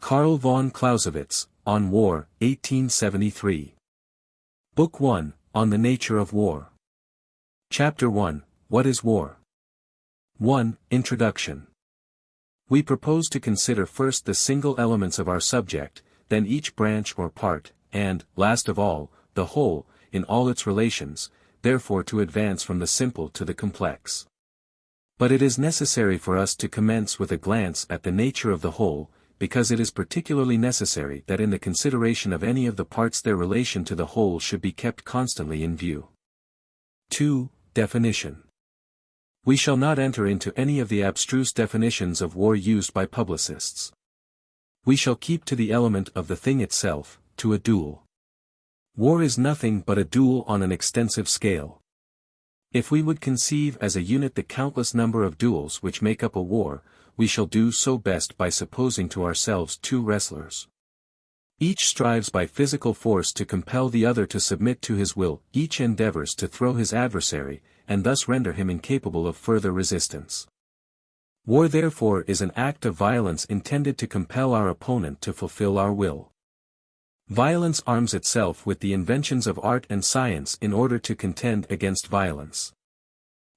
Karl von Clausewitz, On War, 1873. Book 1, On the Nature of War. Chapter 1, What is War? 1. Introduction. We propose to consider first the single elements of our subject, then each branch or part, and, last of all, the whole, in all its relations, therefore to advance from the simple to the complex. But it is necessary for us to commence with a glance at the nature of the whole, because it is particularly necessary that in the consideration of any of the parts their relation to the whole should be kept constantly in view. 2. Definition. We shall not enter into any of the abstruse definitions of war used by publicists. We shall keep to the element of the thing itself, to a duel. War is nothing but a duel on an extensive scale. If we would conceive as a unit the countless number of duels which make up a war, we shall do so best by supposing to ourselves two wrestlers. Each strives by physical force to compel the other to submit to his will, each endeavors to throw his adversary, and thus render him incapable of further resistance. War therefore is an act of violence intended to compel our opponent to fulfill our will. Violence arms itself with the inventions of art and science in order to contend against violence.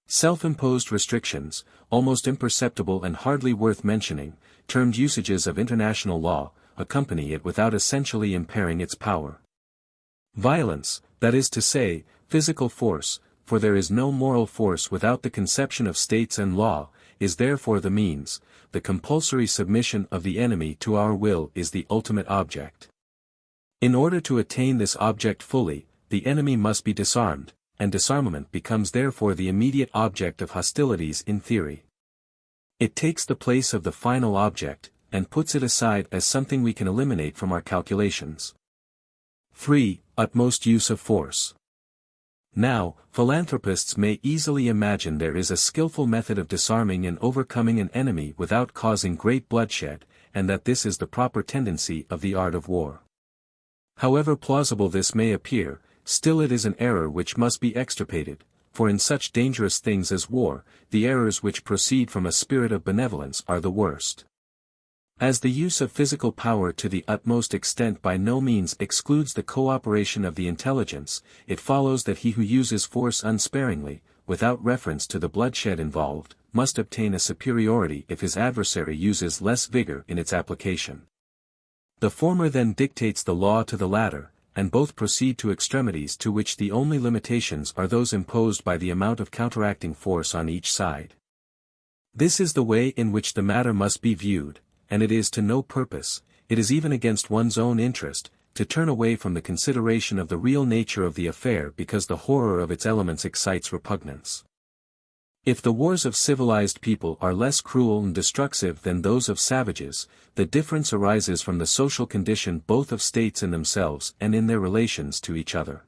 Self-imposed restrictions, almost imperceptible and hardly worth mentioning, termed usages of international law, accompany it without essentially impairing its power. Violence, that is to say, physical force, for there is no moral force without the conception of states and law, is therefore the means. The compulsory submission of the enemy to our will is the ultimate object. In order to attain this object fully, the enemy must be disarmed, and disarmament becomes therefore the immediate object of hostilities in theory. It takes the place of the final object, and puts it aside as something we can eliminate from our calculations. 3. Utmost use of force. Now, philanthropists may easily imagine there is a skillful method of disarming and overcoming an enemy without causing great bloodshed, and that this is the proper tendency of the art of war. However plausible this may appear, still it is an error which must be extirpated, for in such dangerous things as war, the errors which proceed from a spirit of benevolence are the worst. As the use of physical power to the utmost extent by no means excludes the cooperation of the intelligence, it follows that he who uses force unsparingly, without reference to the bloodshed involved, must obtain a superiority if his adversary uses less vigor in its application. The former then dictates the law to the latter, and both proceed to extremities to which the only limitations are those imposed by the amount of counteracting force on each side. This is the way in which the matter must be viewed, and it is to no purpose, it is even against one's own interest, to turn away from the consideration of the real nature of the affair because the horror of its elements excites repugnance. If the wars of civilized people are less cruel and destructive than those of savages, the difference arises from the social condition both of states in themselves and in their relations to each other.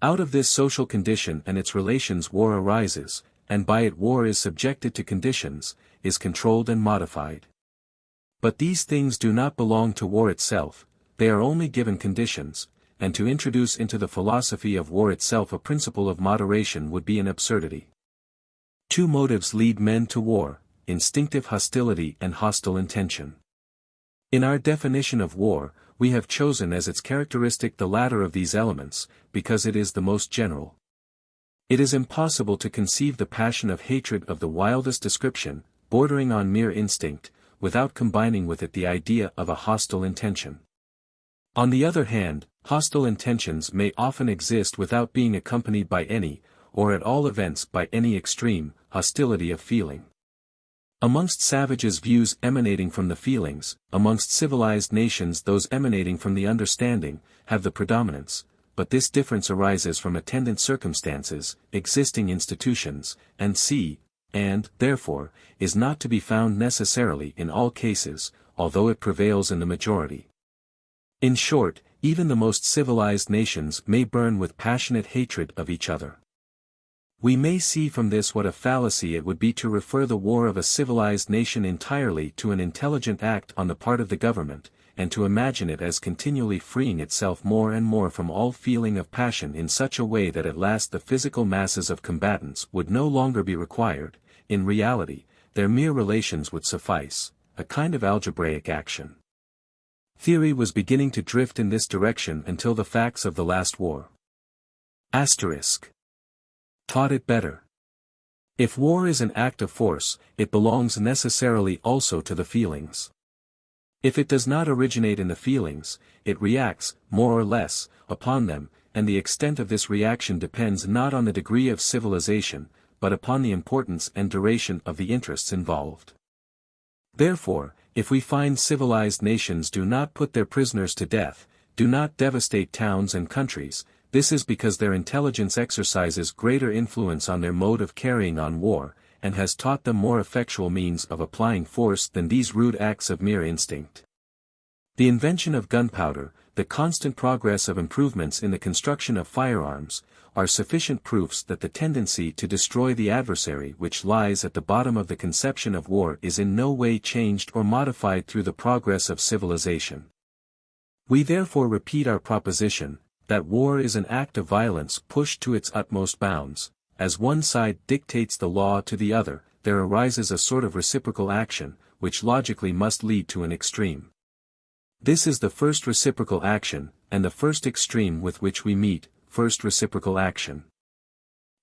Out of this social condition and its relations war arises, and by it war is subjected to conditions, is controlled and modified. But these things do not belong to war itself, they are only given conditions, and to introduce into the philosophy of war itself a principle of moderation would be an absurdity. Two motives lead men to war: instinctive hostility and hostile intention. In our definition of war, we have chosen as its characteristic the latter of these elements, because it is the most general. It is impossible to conceive the passion of hatred of the wildest description, bordering on mere instinct, without combining with it the idea of a hostile intention. On the other hand, hostile intentions may often exist without being accompanied by any, or at all events by any extreme, hostility of feeling. Amongst savages views emanating from the feelings, amongst civilized nations those emanating from the understanding, have the predominance, but this difference arises from attendant circumstances, existing institutions, and, therefore, is not to be found necessarily in all cases, although it prevails in the majority. In short, even the most civilized nations may burn with passionate hatred of each other. We may see from this what a fallacy it would be to refer the war of a civilized nation entirely to an intelligent act on the part of the government, and to imagine it as continually freeing itself more and more from all feeling of passion in such a way that at last the physical masses of combatants would no longer be required. In reality, their mere relations would suffice, a kind of algebraic action. Theory was beginning to drift in this direction until the facts of the last war. Taught it better. If war is an act of force, it belongs necessarily also to the feelings. If it does not originate in the feelings, it reacts, more or less, upon them, and the extent of this reaction depends not on the degree of civilization, but upon the importance and duration of the interests involved. Therefore, if we find civilized nations do not put their prisoners to death, do not devastate towns and countries, this is because their intelligence exercises greater influence on their mode of carrying on war, and has taught them more effectual means of applying force than these rude acts of mere instinct. The invention of gunpowder, the constant progress of improvements in the construction of firearms, are sufficient proofs that the tendency to destroy the adversary which lies at the bottom of the conception of war is in no way changed or modified through the progress of civilization. We therefore repeat our proposition, that war is an act of violence pushed to its utmost bounds. As one side dictates the law to the other, there arises a sort of reciprocal action, which logically must lead to an extreme. This is the first reciprocal action, and the first extreme with which we meet, first reciprocal action.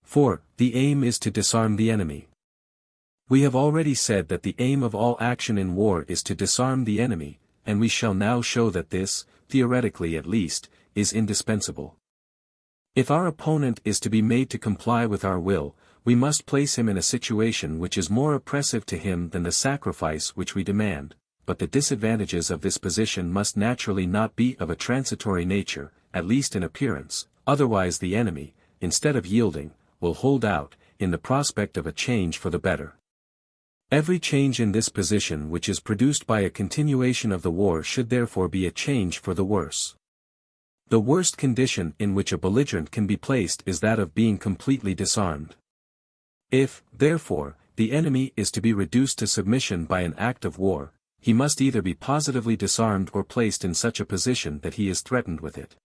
4. The aim is to disarm the enemy. We have already said that the aim of all action in war is to disarm the enemy, and we shall now show that this, theoretically at least, is indispensable. If our opponent is to be made to comply with our will, we must place him in a situation which is more oppressive to him than the sacrifice which we demand, but the disadvantages of this position must naturally not be of a transitory nature, at least in appearance, otherwise the enemy, instead of yielding, will hold out, in the prospect of a change for the better. Every change in this position which is produced by a continuation of the war should therefore be a change for the worse. The worst condition in which a belligerent can be placed is that of being completely disarmed. If, therefore, the enemy is to be reduced to submission by an act of war, he must either be positively disarmed or placed in such a position that he is threatened with it.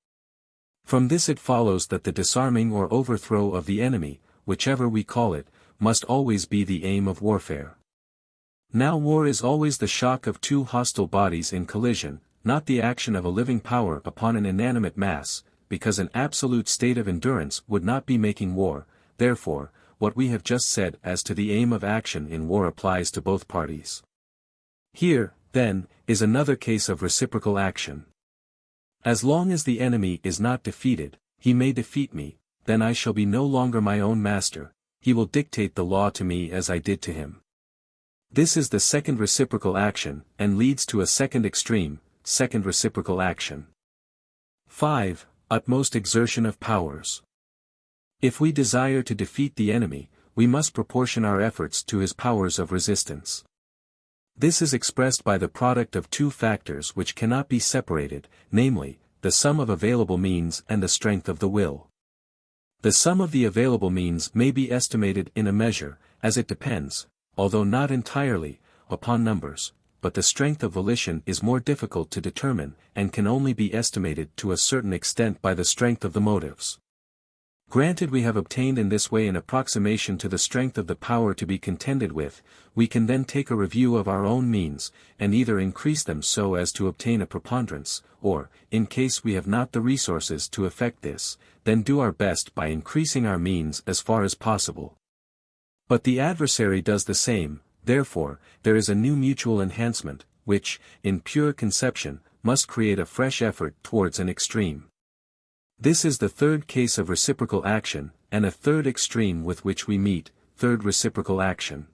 From this it follows that the disarming or overthrow of the enemy, whichever we call it, must always be the aim of warfare. Now war is always the shock of two hostile bodies in collision, not the action of a living power upon an inanimate mass, because an absolute state of endurance would not be making war. Therefore, what we have just said as to the aim of action in war applies to both parties. Here, then, is another case of reciprocal action. As long as the enemy is not defeated, he may defeat me, then I shall be no longer my own master, he will dictate the law to me as I did to him. This is the second reciprocal action, and leads to a second extreme, second reciprocal action. 5. Utmost exertion of powers. If we desire to defeat the enemy, we must proportion our efforts to his powers of resistance. This is expressed by the product of two factors which cannot be separated, namely, the sum of available means and the strength of the will. The sum of the available means may be estimated in a measure, as it depends, although not entirely, upon numbers, but the strength of volition is more difficult to determine, and can only be estimated to a certain extent by the strength of the motives. Granted we have obtained in this way an approximation to the strength of the power to be contended with, we can then take a review of our own means, and either increase them so as to obtain a preponderance, or, in case we have not the resources to effect this, then do our best by increasing our means as far as possible. But the adversary does the same, therefore, there is a new mutual enhancement, which, in pure conception, must create a fresh effort towards an extreme. This is the third case of reciprocal action, and a third extreme with which we meet, third reciprocal action.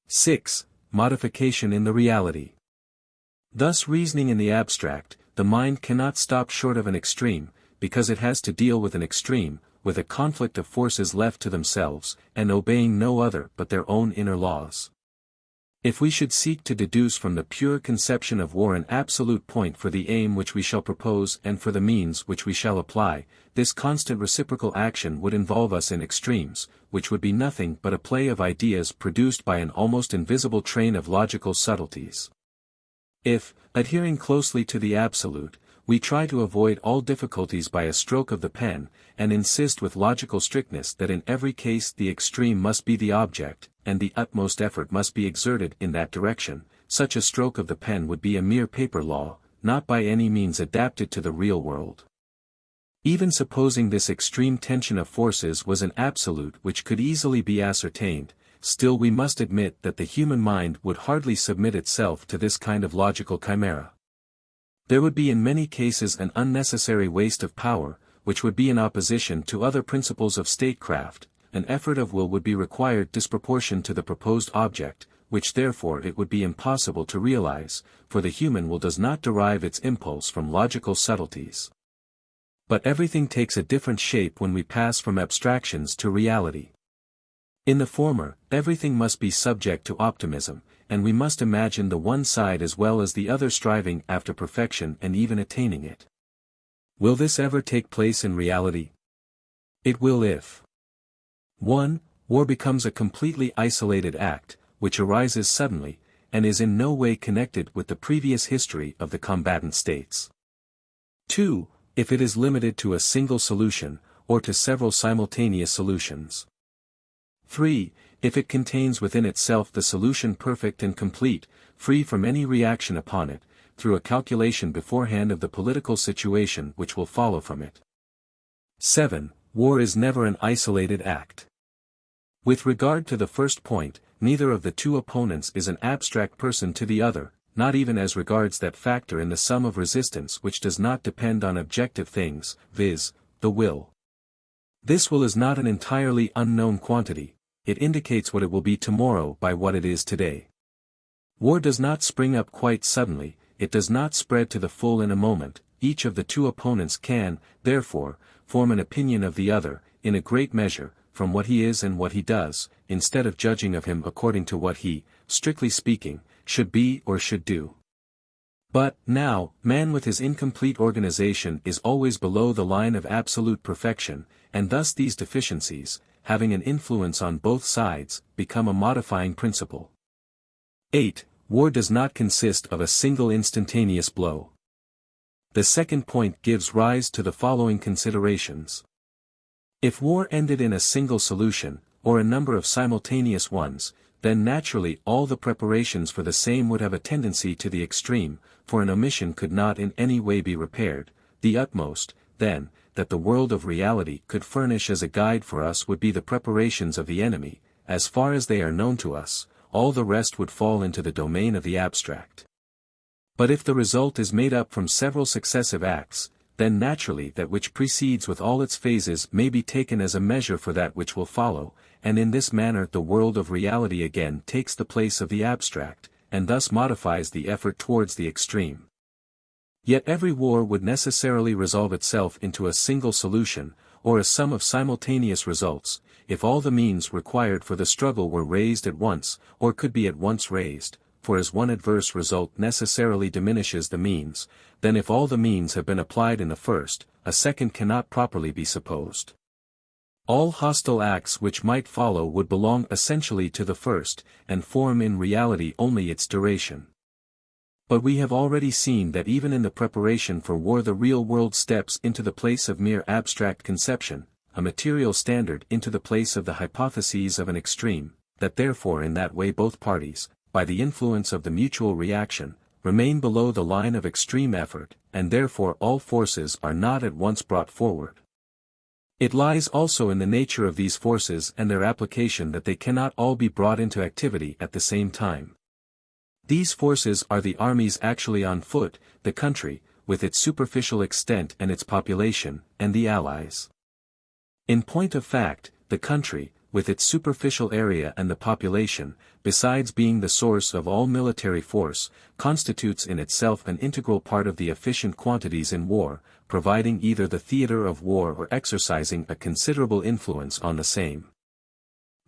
6. Modification in the reality. Thus reasoning in the abstract, the mind cannot stop short of an extreme, because it has to deal with an extreme, with a conflict of forces left to themselves, and obeying no other but their own inner laws. If we should seek to deduce from the pure conception of war an absolute point for the aim which we shall propose and for the means which we shall apply, this constant reciprocal action would involve us in extremes, which would be nothing but a play of ideas produced by an almost invisible train of logical subtleties. If, adhering closely to the absolute, we try to avoid all difficulties by a stroke of the pen, and insist with logical strictness that in every case the extreme must be the object, and the utmost effort must be exerted in that direction, such a stroke of the pen would be a mere paper law, not by any means adapted to the real world. Even supposing this extreme tension of forces was an absolute which could easily be ascertained, still we must admit that the human mind would hardly submit itself to this kind of logical chimera. There would be in many cases an unnecessary waste of power, which would be in opposition to other principles of statecraft. An effort of will would be required disproportioned to the proposed object, which therefore it would be impossible to realize, for the human will does not derive its impulse from logical subtleties. But everything takes a different shape when we pass from abstractions to reality. In the former, everything must be subject to optimism, and we must imagine the one side as well as the other striving after perfection and even attaining it. Will this ever take place in reality? It will if 1. War becomes a completely isolated act, which arises suddenly, and is in no way connected with the previous history of the combatant states. 2. If it is limited to a single solution, or to several simultaneous solutions. 3. If it contains within itself the solution perfect and complete, free from any reaction upon it, through a calculation beforehand of the political situation which will follow from it. 7. War is never an isolated act. With regard to the first point, neither of the two opponents is an abstract person to the other, not even as regards that factor in the sum of resistance which does not depend on objective things, viz., the will. This will is not an entirely unknown quantity, it indicates what it will be tomorrow by what it is today. War does not spring up quite suddenly, it does not spread to the full in a moment. Each of the two opponents can, therefore, form an opinion of the other, in a great measure, from what he is and what he does, instead of judging of him according to what he, strictly speaking, should be or should do. But, now, man with his incomplete organization is always below the line of absolute perfection, and thus these deficiencies, having an influence on both sides, become a modifying principle. 8. War does not consist of a single instantaneous blow. The second point gives rise to the following considerations. If war ended in a single solution, or a number of simultaneous ones, then naturally all the preparations for the same would have a tendency to the extreme, for an omission could not in any way be repaired. The utmost, then, that the world of reality could furnish as a guide for us would be the preparations of the enemy, as far as they are known to us, all the rest would fall into the domain of the abstract. But if the result is made up from several successive acts, then naturally that which precedes with all its phases may be taken as a measure for that which will follow, and in this manner the world of reality again takes the place of the abstract, and thus modifies the effort towards the extreme. Yet every war would necessarily resolve itself into a single solution, or a sum of simultaneous results, if all the means required for the struggle were raised at once, or could be at once raised, for as one adverse result necessarily diminishes the means, then if all the means have been applied in the first, a second cannot properly be supposed. All hostile acts which might follow would belong essentially to the first, and form in reality only its duration. But we have already seen that even in the preparation for war the real world steps into the place of mere abstract conception, a material standard into the place of the hypotheses of an extreme, that therefore in that way both parties, by the influence of the mutual reaction, remain below the line of extreme effort, and therefore all forces are not at once brought forward. It lies also in the nature of these forces and their application that they cannot all be brought into activity at the same time. These forces are the armies actually on foot, the country, with its superficial extent and its population, and the allies. In point of fact, the country, with its superficial area and the population, besides being the source of all military force, constitutes in itself an integral part of the efficient quantities in war, providing either the theater of war or exercising a considerable influence on the same.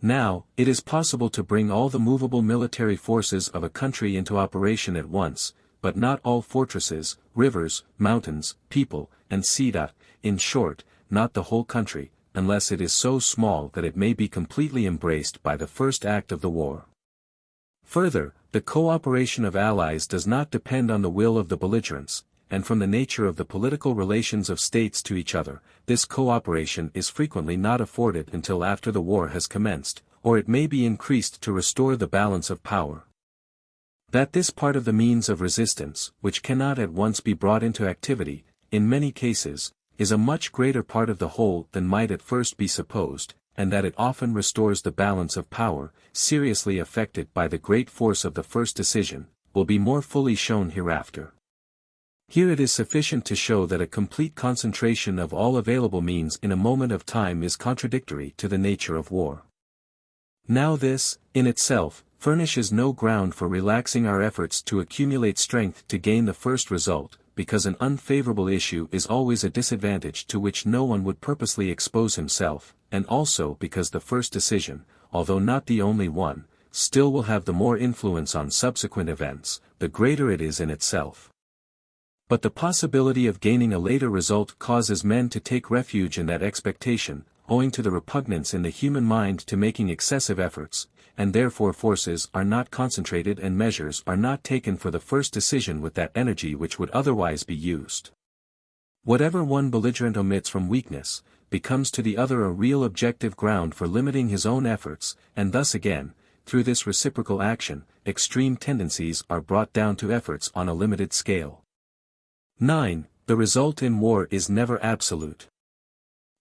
Now, it is possible to bring all the movable military forces of a country into operation at once, but not all fortresses, rivers, mountains, people, and sea. In short, not the whole country, unless it is so small that it may be completely embraced by the first act of the war. Further, the cooperation of allies does not depend on the will of the belligerents, and from the nature of the political relations of states to each other, this cooperation is frequently not afforded until after the war has commenced, or it may be increased to restore the balance of power. That this part of the means of resistance, which cannot at once be brought into activity, in many cases, is a much greater part of the whole than might at first be supposed, and that it often restores the balance of power, seriously affected by the great force of the first decision, will be more fully shown hereafter. Here it is sufficient to show that a complete concentration of all available means in a moment of time is contradictory to the nature of war. Now this, in itself, furnishes no ground for relaxing our efforts to accumulate strength to gain the first result, because an unfavorable issue is always a disadvantage to which no one would purposely expose himself, and also because the first decision, although not the only one, still will have the more influence on subsequent events, the greater it is in itself. But the possibility of gaining a later result causes men to take refuge in that expectation, owing to the repugnance in the human mind to making excessive efforts, and therefore forces are not concentrated and measures are not taken for the first decision with that energy which would otherwise be used. Whatever one belligerent omits from weakness, becomes to the other a real objective ground for limiting his own efforts, and thus again, through this reciprocal action, extreme tendencies are brought down to efforts on a limited scale. 9. The result in war is never absolute.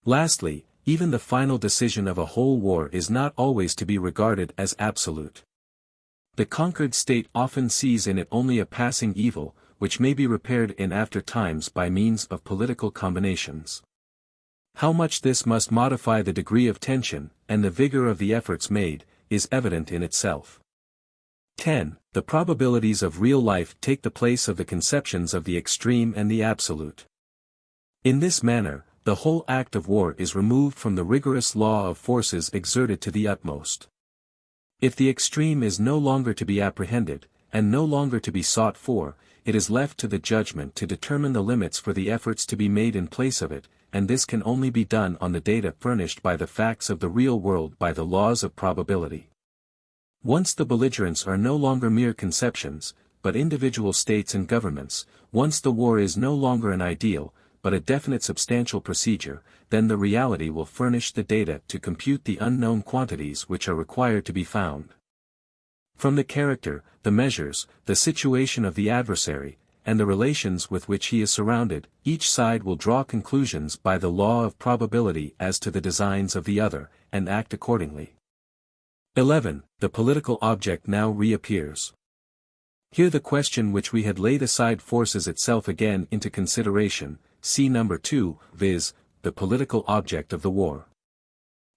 Lastly, even the final decision of a whole war is not always to be regarded as absolute. The conquered state often sees in it only a passing evil, which may be repaired in after times by means of political combinations. How much this must modify the degree of tension, and the vigor of the efforts made, is evident in itself. 10. The probabilities of real life take the place of the conceptions of the extreme and the absolute. In this manner, the whole act of war is removed from the rigorous law of forces exerted to the utmost. If the extreme is no longer to be apprehended, and no longer to be sought for, it is left to the judgment to determine the limits for the efforts to be made in place of it, and this can only be done on the data furnished by the facts of the real world by the laws of probability. Once the belligerents are no longer mere conceptions, but individual states and governments, once the war is no longer an ideal, but a definite substantial procedure, then the reality will furnish the data to compute the unknown quantities which are required to be found. From the character, the measures, the situation of the adversary, and the relations with which he is surrounded, each side will draw conclusions by the law of probability as to the designs of the other, and act accordingly. 11. The political object now reappears. Here the question which we had laid aside forces itself again into consideration, see number 2, viz., the political object of the war.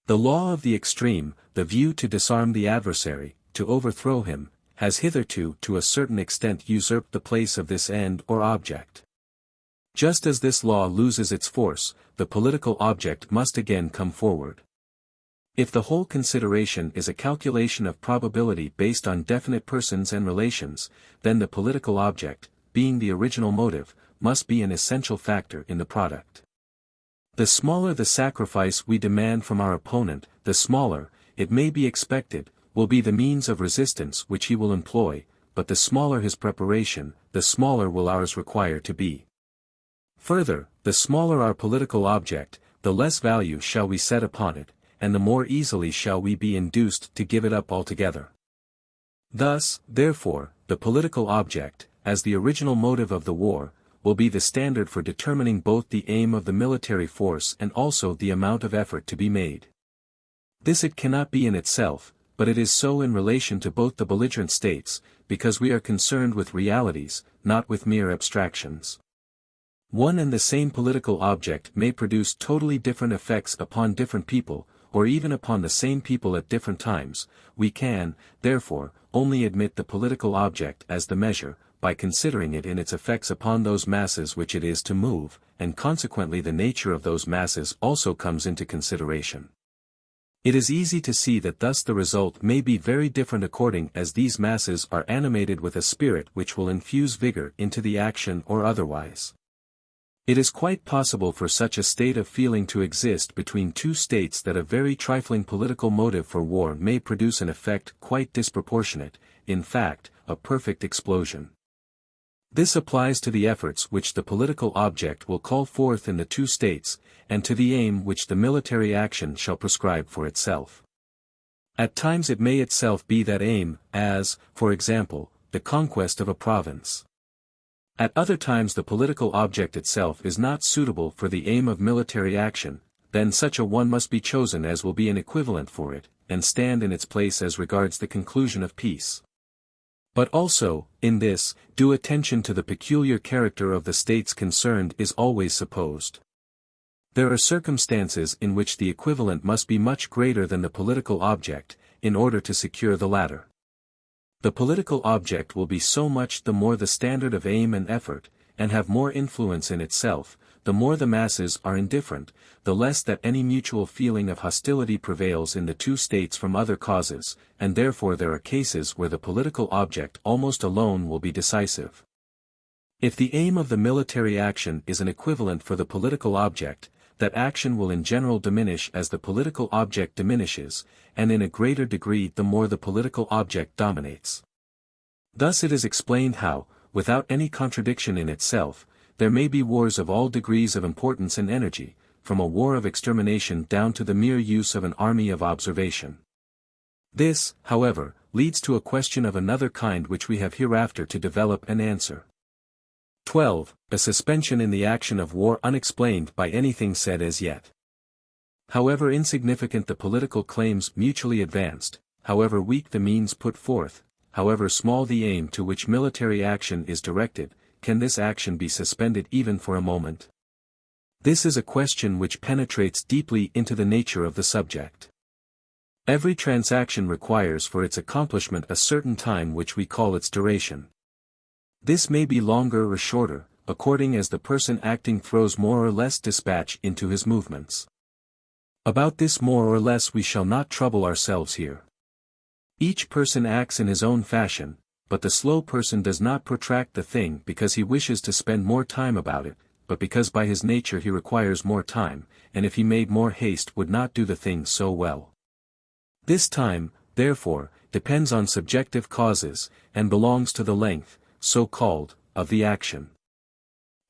The law of the extreme, the view to disarm the adversary, to overthrow him, has hitherto to a certain extent usurped the place of this end or object. Just as this law loses its force, the political object must again come forward. If the whole consideration is a calculation of probability based on definite persons and relations, then the political object, being the original motive, must be an essential factor in the product. The smaller the sacrifice we demand from our opponent, the smaller, it may be expected, will be the means of resistance which he will employ, but the smaller his preparation, the smaller will ours require to be. Further, the smaller our political object, the less value shall we set upon it, and the more easily shall we be induced to give it up altogether. Thus, therefore, the political object, as the original motive of the war, will be the standard for determining both the aim of the military force and also the amount of effort to be made. This it cannot be in itself, but it is so in relation to both the belligerent states, because we are concerned with realities, not with mere abstractions. One and the same political object may produce totally different effects upon different people, or even upon the same people at different times. We can, therefore, only admit the political object as the measure, by considering it in its effects upon those masses which it is to move, and consequently the nature of those masses also comes into consideration. It is easy to see that thus the result may be very different according as these masses are animated with a spirit which will infuse vigor into the action or otherwise. It is quite possible for such a state of feeling to exist between two states that a very trifling political motive for war may produce an effect quite disproportionate, in fact, a perfect explosion. This applies to the efforts which the political object will call forth in the two states, and to the aim which the military action shall prescribe for itself. At times it may itself be that aim, as, for example, the conquest of a province. At other times the political object itself is not suitable for the aim of military action, then such a one must be chosen as will be an equivalent for it, and stand in its place as regards the conclusion of peace. But also, in this, due attention to the peculiar character of the states concerned is always supposed. There are circumstances in which the equivalent must be much greater than the political object, in order to secure the latter. The political object will be so much the more the standard of aim and effort, and have more influence in itself, the more the masses are indifferent, the less that any mutual feeling of hostility prevails in the two states from other causes, and therefore there are cases where the political object almost alone will be decisive. If the aim of the military action is an equivalent for the political object, that action will in general diminish as the political object diminishes, and in a greater degree the more the political object dominates. Thus it is explained how, without any contradiction in itself, there may be wars of all degrees of importance and energy, from a war of extermination down to the mere use of an army of observation. This, however, leads to a question of another kind which we have hereafter to develop and answer. 12. A suspension in the action of war unexplained by anything said as yet. However insignificant the political claims mutually advanced, however weak the means put forth, however small the aim to which military action is directed, can this action be suspended even for a moment? This is a question which penetrates deeply into the nature of the subject. Every transaction requires for its accomplishment a certain time which we call its duration. This may be longer or shorter, according as the person acting throws more or less dispatch into his movements. About this more or less we shall not trouble ourselves here. Each person acts in his own fashion, but the slow person does not protract the thing because he wishes to spend more time about it, but because by his nature he requires more time, and if he made more haste would not do the thing so well. This time, therefore, depends on subjective causes, and belongs to the length, so-called, of the action.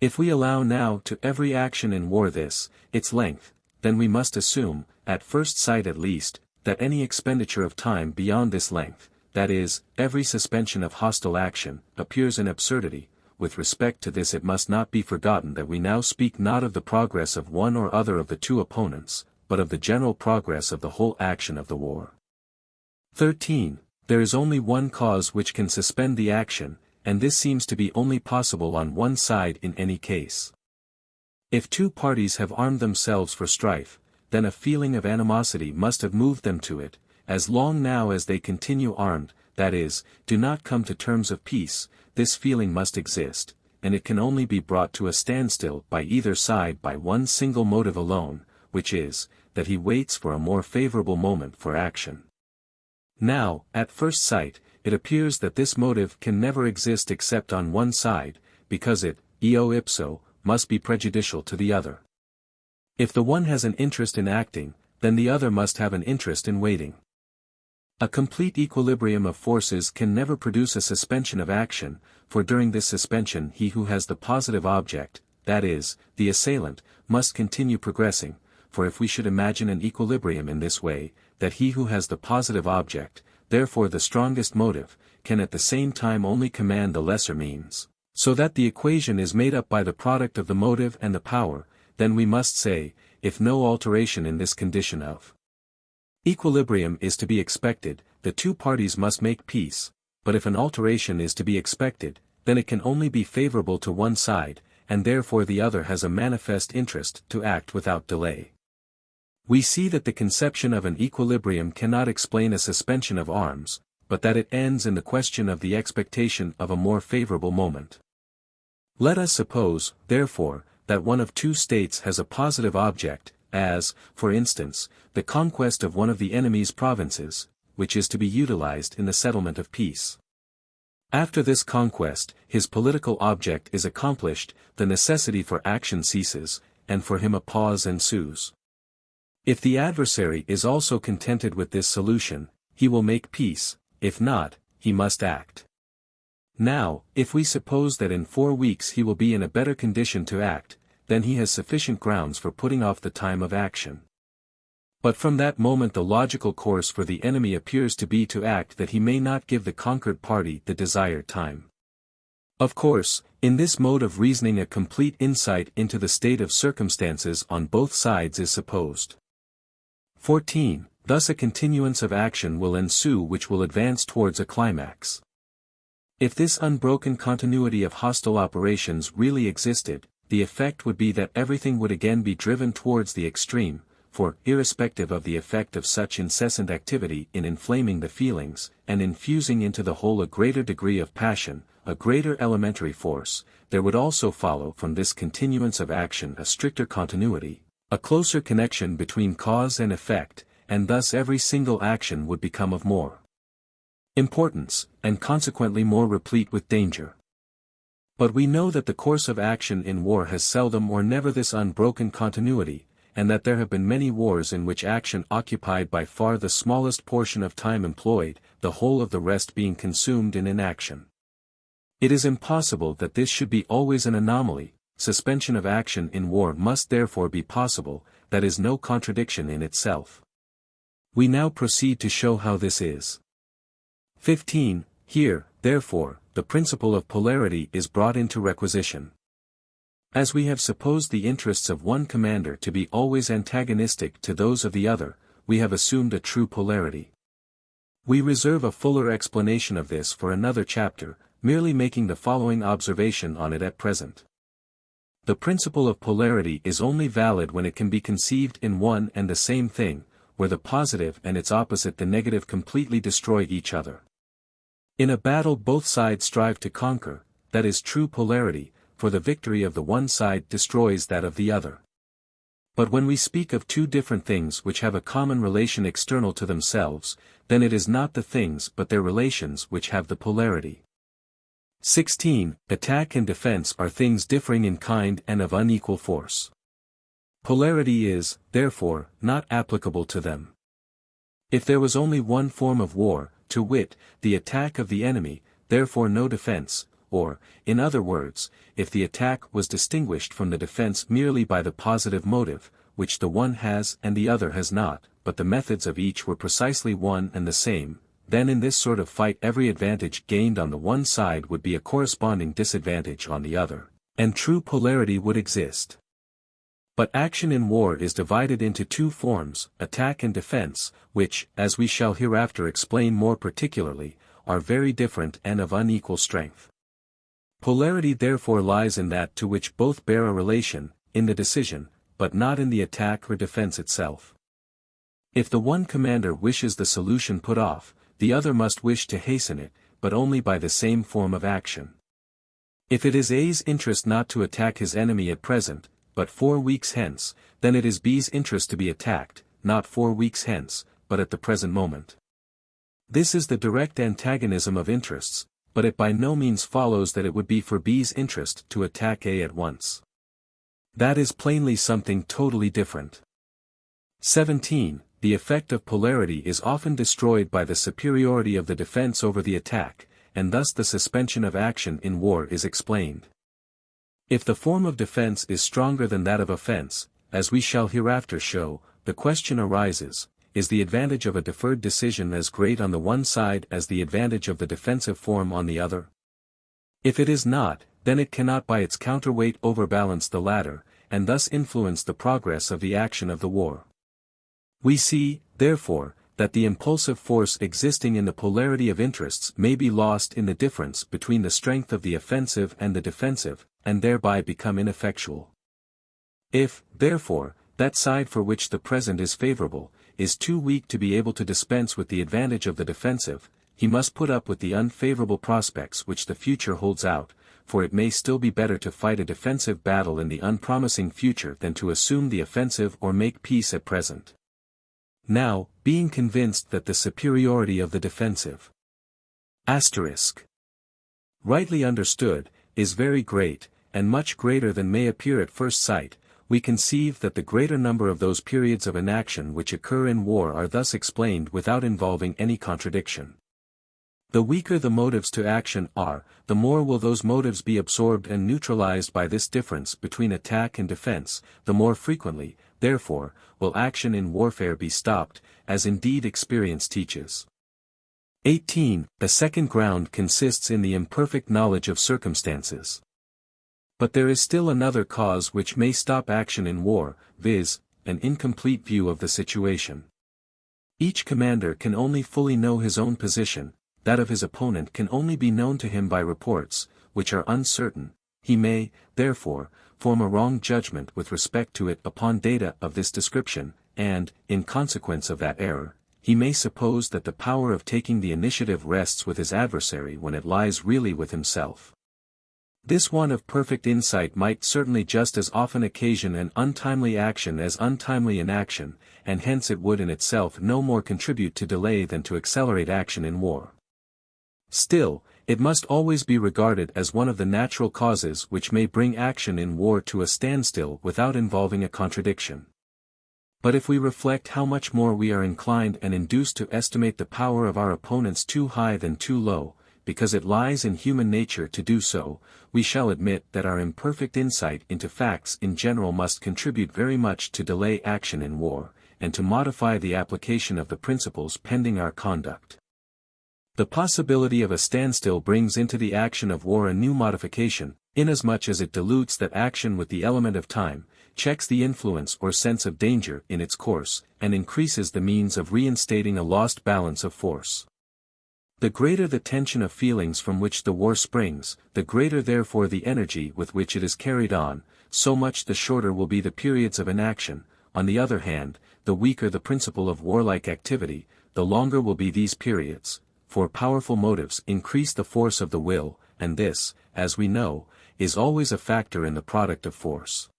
If we allow now to every action in war this, its length, then we must assume, at first sight at least, that any expenditure of time beyond this length, that is, every suspension of hostile action, appears an absurdity. With respect to this it must not be forgotten that we now speak not of the progress of one or other of the two opponents, but of the general progress of the whole action of the war. 13. There is only one cause which can suspend the action, and this seems to be only possible on one side in any case. If two parties have armed themselves for strife, then a feeling of animosity must have moved them to it, as long now as they continue armed, that is, do not come to terms of peace, this feeling must exist, and it can only be brought to a standstill by either side by one single motive alone, which is, that he waits for a more favorable moment for action. Now, at first sight, it appears that this motive can never exist except on one side, because it, eo ipso, must be prejudicial to the other. If the one has an interest in acting, then the other must have an interest in waiting. A complete equilibrium of forces can never produce a suspension of action, for during this suspension he who has the positive object, that is, the assailant, must continue progressing, for if we should imagine an equilibrium in this way, that he who has the positive object, therefore the strongest motive, can at the same time only command the lesser means, so that the equation is made up by the product of the motive and the power, then we must say, if no alteration in this condition of equilibrium is to be expected, the two parties must make peace, but if an alteration is to be expected, then it can only be favorable to one side, and therefore the other has a manifest interest to act without delay. We see that the conception of an equilibrium cannot explain a suspension of arms, but that it ends in the question of the expectation of a more favorable moment. Let us suppose, therefore, that one of two states has a positive object, as, for instance, the conquest of one of the enemy's provinces, which is to be utilized in the settlement of peace. After this conquest, his political object is accomplished, the necessity for action ceases, and for him a pause ensues. If the adversary is also contented with this solution, he will make peace, if not, he must act. Now, if we suppose that in 4 weeks he will be in a better condition to act, then he has sufficient grounds for putting off the time of action. But from that moment the logical course for the enemy appears to be to act that he may not give the conquered party the desired time. Of course, in this mode of reasoning a complete insight into the state of circumstances on both sides is supposed. 14. Thus a continuance of action will ensue which will advance towards a climax. If this unbroken continuity of hostile operations really existed, the effect would be that everything would again be driven towards the extreme, for, irrespective of the effect of such incessant activity in inflaming the feelings, and infusing into the whole a greater degree of passion, a greater elementary force, there would also follow from this continuance of action a stricter continuity, a closer connection between cause and effect, and thus every single action would become of more importance, and consequently more replete with danger. But we know that the course of action in war has seldom or never this unbroken continuity, and that there have been many wars in which action occupied by far the smallest portion of time employed, the whole of the rest being consumed in inaction. It is impossible that this should be always an anomaly. Suspension of action in war must therefore be possible, that is no contradiction in itself. We now proceed to show how this is. 15. Here, therefore, the principle of polarity is brought into requisition. As we have supposed the interests of one commander to be always antagonistic to those of the other, we have assumed a true polarity. We reserve a fuller explanation of this for another chapter, merely making the following observation on it at present. The principle of polarity is only valid when it can be conceived in one and the same thing, where the positive and its opposite the negative completely destroy each other. In a battle both sides strive to conquer, that is true polarity, for the victory of the one side destroys that of the other. But when we speak of two different things which have a common relation external to themselves, then it is not the things but their relations which have the polarity. 16. Attack and defense are things differing in kind and of unequal force. Polarity is, therefore, not applicable to them. If there was only one form of war, to wit, the attack of the enemy, therefore no defense, or, in other words, if the attack was distinguished from the defense merely by the positive motive, which the one has and the other has not, but the methods of each were precisely one and the same, then in this sort of fight every advantage gained on the one side would be a corresponding disadvantage on the other, and true polarity would exist. But action in war is divided into two forms, attack and defense, which, as we shall hereafter explain more particularly, are very different and of unequal strength. Polarity therefore lies in that to which both bear a relation, in the decision, but not in the attack or defense itself. If the one commander wishes the solution put off, the other must wish to hasten it, but only by the same form of action. If it is A's interest not to attack his enemy at present, but 4 weeks hence, then it is B's interest to be attacked, not 4 weeks hence, but at the present moment. This is the direct antagonism of interests, but it by no means follows that it would be for B's interest to attack A at once. That is plainly something totally different. 17. The effect of polarity is often destroyed by the superiority of the defense over the attack, and thus the suspension of action in war is explained. If the form of defense is stronger than that of offense, as we shall hereafter show, the question arises, is the advantage of a deferred decision as great on the one side as the advantage of the defensive form on the other? If it is not, then it cannot by its counterweight overbalance the latter, and thus influence the progress of the action of the war. We see, therefore, that the impulsive force existing in the polarity of interests may be lost in the difference between the strength of the offensive and the defensive, and thereby become ineffectual. If, therefore, that side for which the present is favorable, is too weak to be able to dispense with the advantage of the defensive, he must put up with the unfavorable prospects which the future holds out, for it may still be better to fight a defensive battle in the unpromising future than to assume the offensive or make peace at present. Now, being convinced that the superiority of the defensive rightly understood, is very great, and much greater than may appear at first sight, we conceive that the greater number of those periods of inaction which occur in war are thus explained without involving any contradiction. The weaker the motives to action are, the more will those motives be absorbed and neutralized by this difference between attack and defense, the more frequently, therefore, will action in warfare be stopped, as indeed experience teaches. 18. The second ground consists in the imperfect knowledge of circumstances. But there is still another cause which may stop action in war, viz., an incomplete view of the situation. Each commander can only fully know his own position, that of his opponent can only be known to him by reports, which are uncertain. He may, therefore, form a wrong judgment with respect to it upon data of this description, and, in consequence of that error, he may suppose that the power of taking the initiative rests with his adversary when it lies really with himself. This want of perfect insight might certainly just as often occasion an untimely action as untimely inaction, and hence it would in itself no more contribute to delay than to accelerate action in war. Still, it must always be regarded as one of the natural causes which may bring action in war to a standstill without involving a contradiction. But if we reflect how much more we are inclined and induced to estimate the power of our opponents too high than too low, because it lies in human nature to do so, we shall admit that our imperfect insight into facts in general must contribute very much to delay action in war, and to modify the application of the principles pending our conduct. The possibility of a standstill brings into the action of war a new modification, inasmuch as it dilutes that action with the element of time, checks the influence or sense of danger in its course, and increases the means of reinstating a lost balance of force. The greater the tension of feelings from which the war springs, the greater therefore the energy with which it is carried on, so much the shorter will be the periods of inaction. On the other hand, the weaker the principle of warlike activity, the longer will be these periods, for powerful motives increase the force of the will, and this, as we know, is always a factor in the product of force.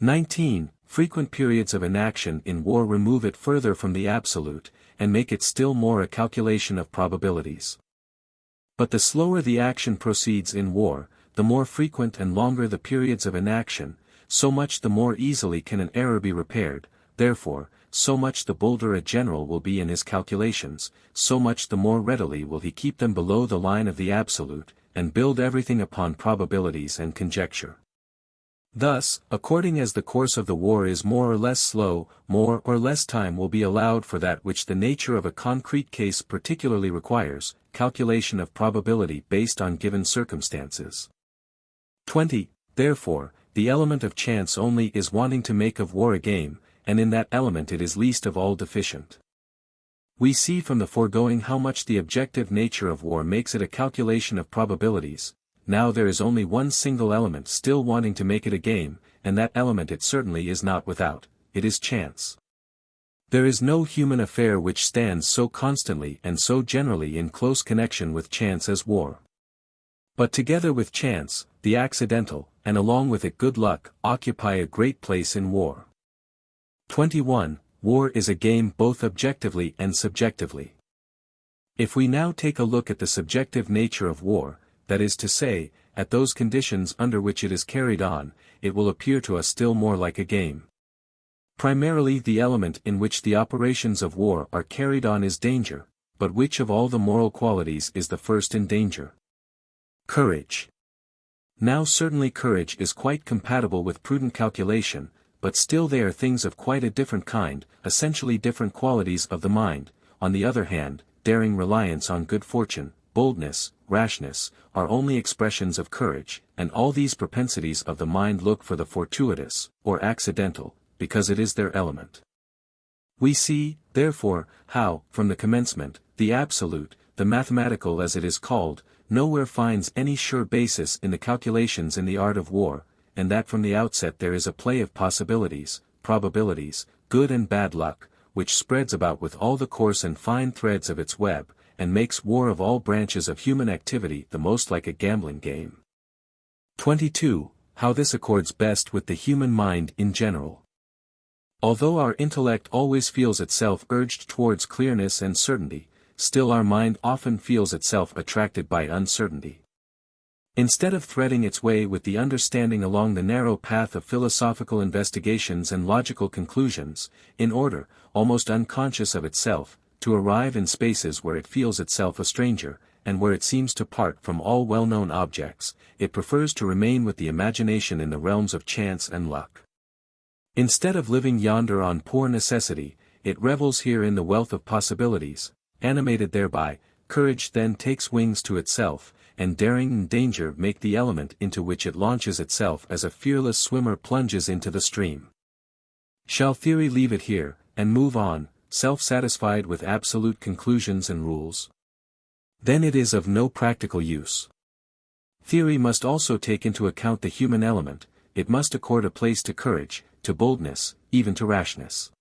19. Frequent periods of inaction in war remove it further from the absolute, and make it still more a calculation of probabilities. But the slower the action proceeds in war, the more frequent and longer the periods of inaction, so much the more easily can an error be repaired, therefore, so much the bolder a general will be in his calculations, so much the more readily will he keep them below the line of the absolute, and build everything upon probabilities and conjecture. Thus, according as the course of the war is more or less slow, more or less time will be allowed for that which the nature of a concrete case particularly requires, calculation of probability based on given circumstances. 20. Therefore, the element of chance only is wanting to make of war a game, and in that element it is least of all deficient. We see from the foregoing how much the objective nature of war makes it a calculation of probabilities. Now there is only one single element still wanting to make it a game, and that element it certainly is not without, it is chance. There is no human affair which stands so constantly and so generally in close connection with chance as war. But together with chance, the accidental, and along with it good luck, occupy a great place in war. 21. War is a game both objectively and subjectively. If we now take a look at the subjective nature of war, that is to say, at those conditions under which it is carried on, it will appear to us still more like a game. Primarily the element in which the operations of war are carried on is danger, but which of all the moral qualities is the first in danger? Courage. Now certainly courage is quite compatible with prudent calculation, but still they are things of quite a different kind, essentially different qualities of the mind. On the other hand, daring reliance on good fortune, boldness, rashness, are only expressions of courage, and all these propensities of the mind look for the fortuitous, or accidental, because it is their element. We see, therefore, how, from the commencement, the absolute, the mathematical as it is called, nowhere finds any sure basis in the calculations in the art of war, and that from the outset there is a play of possibilities, probabilities, good and bad luck, which spreads about with all the coarse and fine threads of its web, and makes war of all branches of human activity the most like a gambling game. 22. How this accords best with the human mind in general. Although our intellect always feels itself urged towards clearness and certainty, still our mind often feels itself attracted by uncertainty. Instead of threading its way with the understanding along the narrow path of philosophical investigations and logical conclusions, in order, almost unconscious of itself, to arrive in spaces where it feels itself a stranger, and where it seems to part from all well-known objects, it prefers to remain with the imagination in the realms of chance and luck. Instead of living yonder on poor necessity, it revels here in the wealth of possibilities, animated thereby, courage then takes wings to itself, and daring and danger make the element into which it launches itself as a fearless swimmer plunges into the stream. Shall theory leave it here, and move on, self-satisfied with absolute conclusions and rules? Then it is of no practical use. Theory must also take into account the human element, it must accord a place to courage, to boldness, even to rashness.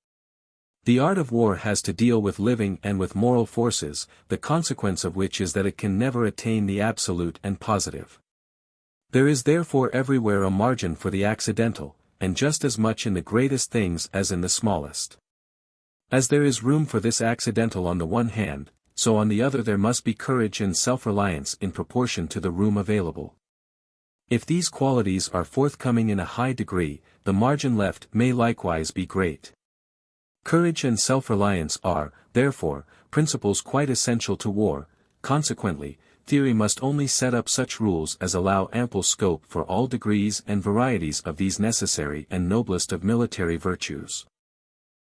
The art of war has to deal with living and with moral forces, the consequence of which is that it can never attain the absolute and positive. There is therefore everywhere a margin for the accidental, and just as much in the greatest things as in the smallest. As there is room for this accidental on the one hand, so on the other there must be courage and self-reliance in proportion to the room available. If these qualities are forthcoming in a high degree, the margin left may likewise be great. Courage and self-reliance are, therefore, principles quite essential to war, consequently, theory must only set up such rules as allow ample scope for all degrees and varieties of these necessary and noblest of military virtues.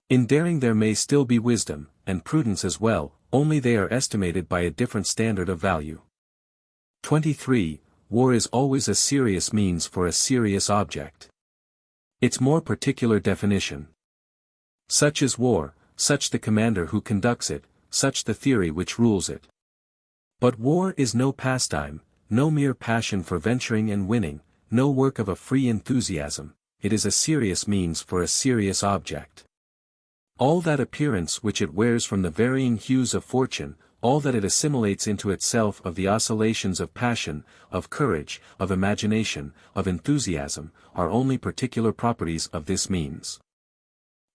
In daring there may still be wisdom, and prudence as well, only they are estimated by a different standard of value. 23. War is always a serious means for a serious object. Its more particular definition. Such is war, such the commander who conducts it, such the theory which rules it. But war is no pastime, no mere passion for venturing and winning, no work of a free enthusiasm, it is a serious means for a serious object. All that appearance which it wears from the varying hues of fortune, all that it assimilates into itself of the oscillations of passion, of courage, of imagination, of enthusiasm, are only particular properties of this means.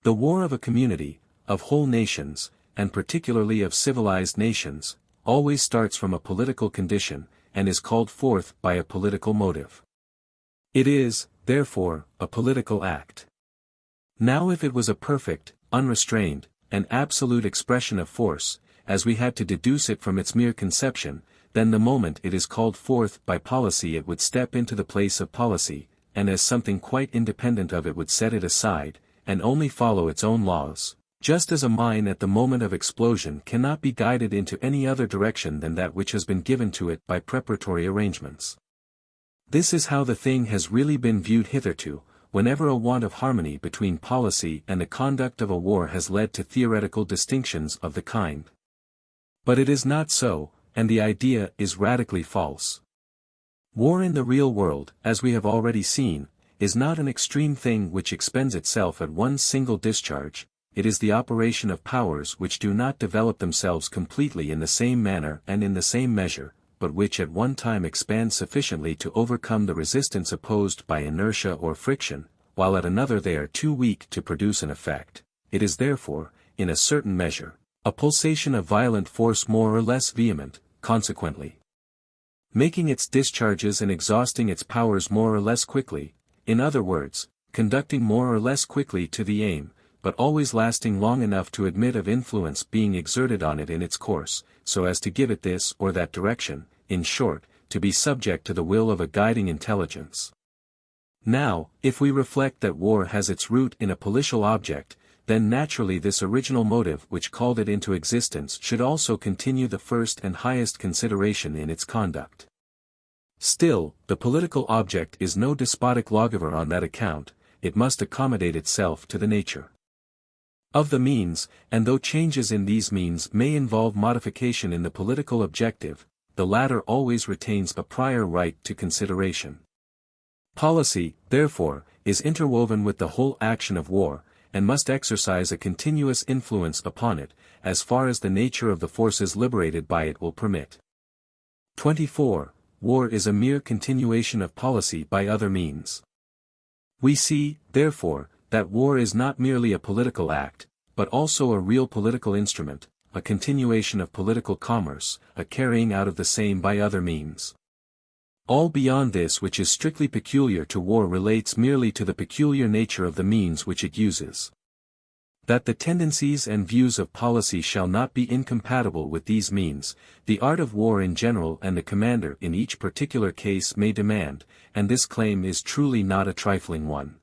The war of a community, of whole nations, and particularly of civilized nations, always starts from a political condition, and is called forth by a political motive. It is, therefore, a political act. Now if it was a perfect, unrestrained, and absolute expression of force, as we had to deduce it from its mere conception, then the moment it is called forth by policy it would step into the place of policy, and as something quite independent of it would set it aside, and only follow its own laws, just as a mine at the moment of explosion cannot be guided into any other direction than that which has been given to it by preparatory arrangements. This is how the thing has really been viewed hitherto, whenever a want of harmony between policy and the conduct of a war has led to theoretical distinctions of the kind. But it is not so, and the idea is radically false. War in the real world, as we have already seen, is not an extreme thing which expends itself at one single discharge, it is the operation of powers which do not develop themselves completely in the same manner and in the same measure, but which at one time expand sufficiently to overcome the resistance opposed by inertia or friction, while at another they are too weak to produce an effect. It is therefore, in a certain measure, a pulsation of violent force more or less vehement, consequently making its discharges and exhausting its powers more or less quickly, in other words, conducting more or less quickly to the aim, but always lasting long enough to admit of influence being exerted on it in its course, so as to give it this or that direction, in short, to be subject to the will of a guiding intelligence. Now, if we reflect that war has its root in a policial object, then naturally this original motive which called it into existence should also continue the first and highest consideration in its conduct. Still, the political object is no despotic lawgiver on that account, it must accommodate itself to the nature of the means, and though changes in these means may involve modification in the political objective, the latter always retains a prior right to consideration. Policy, therefore, is interwoven with the whole action of war, and must exercise a continuous influence upon it, as far as the nature of the forces liberated by it will permit. 24. War is a mere continuation of policy by other means. We see, therefore, that war is not merely a political act, but also a real political instrument, a continuation of political commerce, a carrying out of the same by other means. All beyond this which is strictly peculiar to war relates merely to the peculiar nature of the means which it uses. That the tendencies and views of policy shall not be incompatible with these means, the art of war in general and the commander in each particular case may demand, and this claim is truly not a trifling one.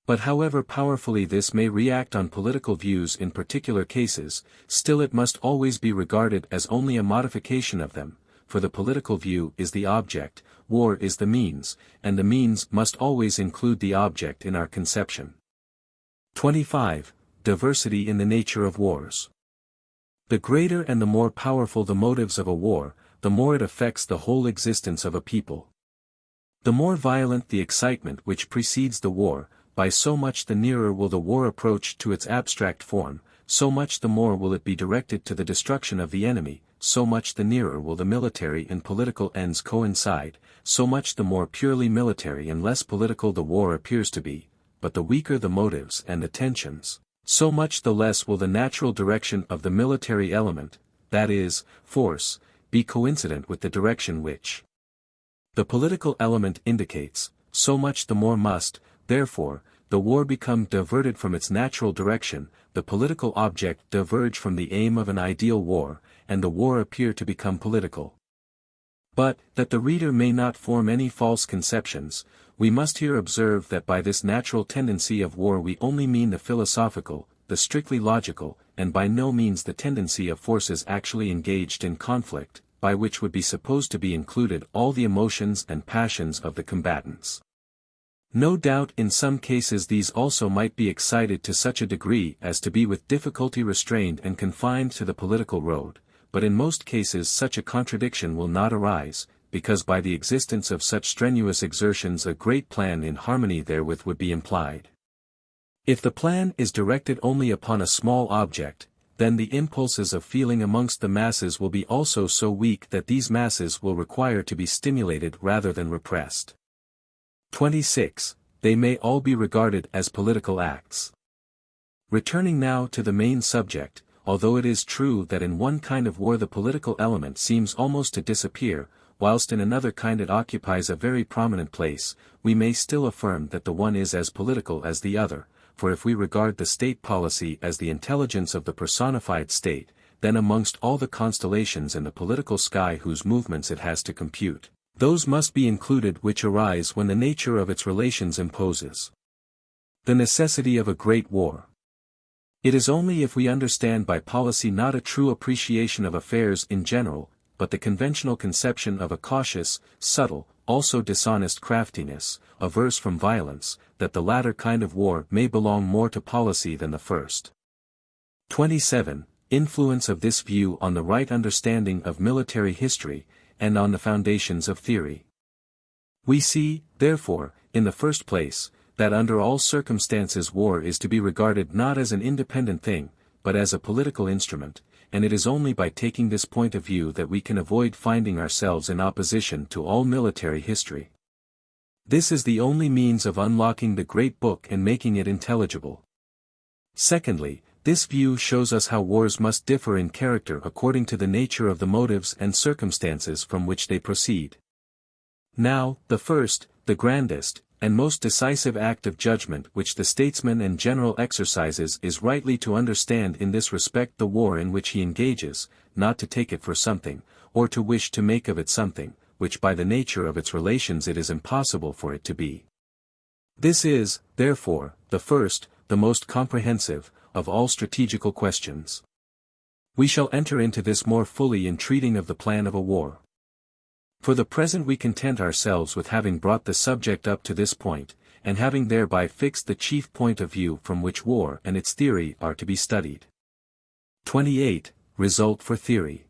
But however powerfully this may react on political views in particular cases, still it must always be regarded as only a modification of them, for the political view is the object, war is the means, and the means must always include the object in our conception. 25. Diversity in the nature of wars. The greater and the more powerful the motives of a war, the more it affects the whole existence of a people. The more violent the excitement which precedes the war, by so much the nearer will the war approach to its abstract form, so much the more will it be directed to the destruction of the enemy, so much the nearer will the military and political ends coincide, so much the more purely military and less political the war appears to be, but the weaker the motives and the tensions, so much the less will the natural direction of the military element, that is, force, be coincident with the direction which the political element indicates, so much the more must, therefore, the war become diverted from its natural direction, the political object diverge from the aim of an ideal war, and the war appear to become political. But, that the reader may not form any false conceptions, we must here observe that by this natural tendency of war we only mean the philosophical, the strictly logical, and by no means the tendency of forces actually engaged in conflict, by which would be supposed to be included all the emotions and passions of the combatants. No doubt in some cases these also might be excited to such a degree as to be with difficulty restrained and confined to the political road, but in most cases such a contradiction will not arise, because by the existence of such strenuous exertions a great plan in harmony therewith would be implied. If the plan is directed only upon a small object, then the impulses of feeling amongst the masses will be also so weak that these masses will require to be stimulated rather than repressed. 26. They may all be regarded as political acts. Returning now to the main subject, although it is true that in one kind of war the political element seems almost to disappear, whilst in another kind it occupies a very prominent place, we may still affirm that the one is as political as the other, for if we regard the state policy as the intelligence of the personified state, then amongst all the constellations in the political sky whose movements it has to compute, those must be included which arise when the nature of its relations imposes the necessity of a great war. It is only if we understand by policy not a true appreciation of affairs in general, but the conventional conception of a cautious, subtle, also dishonest craftiness, averse from violence, that the latter kind of war may belong more to policy than the first. 27. Influence of this view on the right understanding of military history, and on the foundations of theory. We see, therefore, in the first place, that under all circumstances war is to be regarded not as an independent thing, but as a political instrument, and it is only by taking this point of view that we can avoid finding ourselves in opposition to all military history. This is the only means of unlocking the great book and making it intelligible. Secondly, this view shows us how wars must differ in character according to the nature of the motives and circumstances from which they proceed. Now, the first, the grandest, and most decisive act of judgment which the statesman and general exercises is rightly to understand in this respect the war in which he engages, not to take it for something, or to wish to make of it something, which by the nature of its relations it is impossible for it to be. This is, therefore, the first, the most comprehensive, of all strategical questions. We shall enter into this more fully in treating of the plan of a war. For the present we content ourselves with having brought the subject up to this point, and having thereby fixed the chief point of view from which war and its theory are to be studied. 28. Result for theory.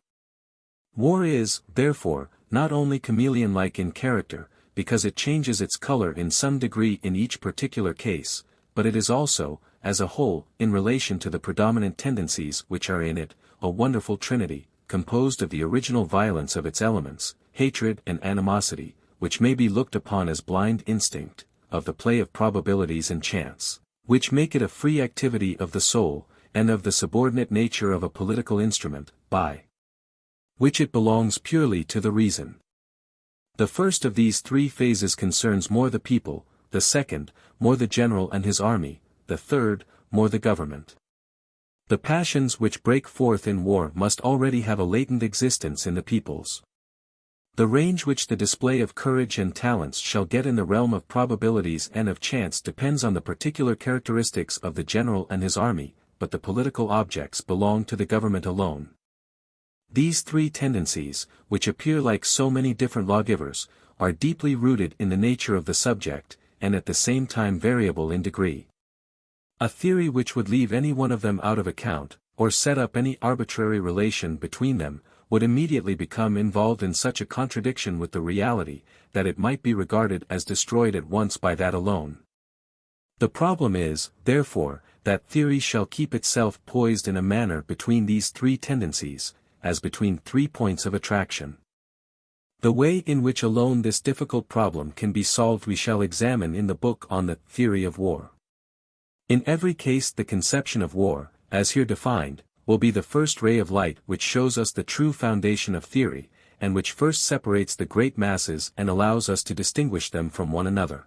War is, therefore, not only chameleon-like in character, because it changes its color in some degree in each particular case, but it is also, as a whole, in relation to the predominant tendencies which are in it, a wonderful trinity, composed of the original violence of its elements, hatred and animosity, which may be looked upon as blind instinct, of the play of probabilities and chance, which make it a free activity of the soul, and of the subordinate nature of a political instrument, by which it belongs purely to the reason. The first of these three phases concerns more the people, the second, more the general and his army, the third, more the government. The passions which break forth in war must already have a latent existence in the peoples. The range which the display of courage and talents shall get in the realm of probabilities and of chance depends on the particular characteristics of the general and his army, but the political objects belong to the government alone. These three tendencies, which appear like so many different lawgivers, are deeply rooted in the nature of the subject, and at the same time variable in degree. A theory which would leave any one of them out of account, or set up any arbitrary relation between them, would immediately become involved in such a contradiction with the reality, that it might be regarded as destroyed at once by that alone. The problem is, therefore, that theory shall keep itself poised in a manner between these three tendencies, as between 3 points of attraction. The way in which alone this difficult problem can be solved we shall examine in the book on the Theory of War. In every case the conception of war, as here defined, will be the first ray of light which shows us the true foundation of theory, and which first separates the great masses and allows us to distinguish them from one another.